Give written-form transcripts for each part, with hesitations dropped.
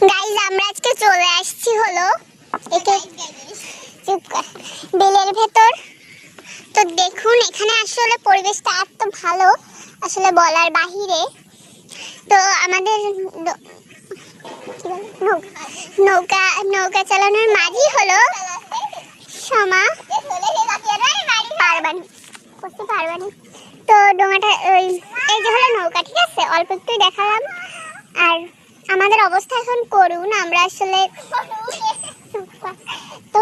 Guys আমরা আজকে চলে আসছি হলো বিলের ভেতর। তো দেখুন এখানে আসলে পরিবেশটা এত ভালো, আসলে বলার বাহিরে। তো আমাদের নৌকা নৌকা চালানোর মাঝি হলো সমা পারবানি। তো ডোঙাটা এই যে হলো নৌকা, ঠিক আছে, অল্প একটু দেখালাম। আর আমাদের অবস্থা এখন করুন, আমরা আসলে তো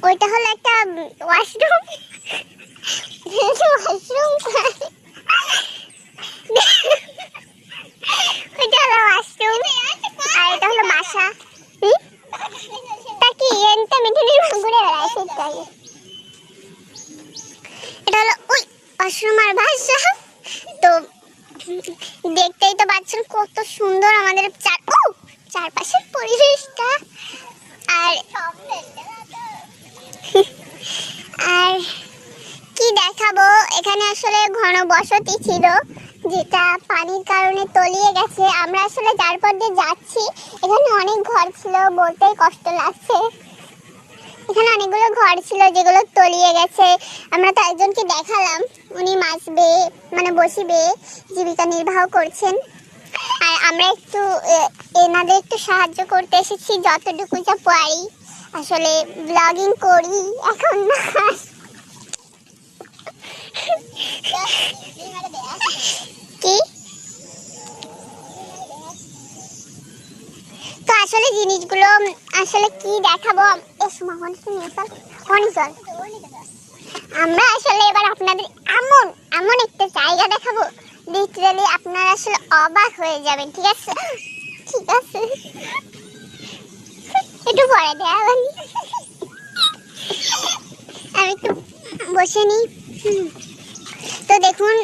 ওইটা হলো একটা ওয়াশরুম। ওইটা হলো ওয়াশরুম আর এটা হলো বাসা। তা কি এনটা মিঠুনির ঘুরে বেড়ায় সেটাই। এটা হলো ওই ওয়াশরুম আর বাসা। তো দেখতেই তো পাচ্ছেন কত সুন্দর আমাদের চারপাশের পরিবেশটা। আর আর কি দেখাবো, এখানে আসলে ঘন বসতি ছিল যেটা পানির কারণে তলিয়ে গেছে। আমরা আসলে যার পর দিয়ে যাচ্ছি এখানে অনেক ঘর ছিল, বলতেই কষ্ট লাগছে। এখানে অনেকগুলো ঘর ছিল যেগুলো তলিয়ে গেছে। আমরা তো একজনকে দেখালাম, উনি মাছ বেয়ে মানে বসি বেয়ে জীবিকা নির্বাহ করছেন। আর আমরা একটু এনাদের একটু সাহায্য করতে এসেছি যতটুকু যা পারি। আসলে ব্লগিং করি এখন না। কি তো আসলে জিনিসগুলো আসলে কি দেখাবো, আমরা আসলে এবার আপনাদের এমন এমন একটা জায়গা দেখাবো, লিটারালি আপনারা আসলে অবাক হয়ে যাবেন। ঠিক আছে, ঠিক আছে, একটু পরে দেয়া আমি একটু বসে নিই। তো দেখুন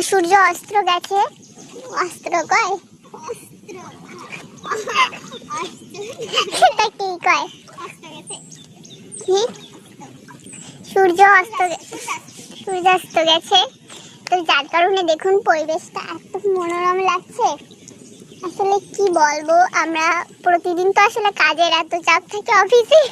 সূর্য অস্ত্র গেছে, অস্ত্র কয় সেটা কি কয়, সূর্যাস্ত গেছে। তো যার কারণে দেখুন পরিবেশটা এত মনোরম লাগছে। আসলে কি বলবো, আমরা প্রতিদিন তো আসলে কাজের এত চাপ থাকে অফিসে,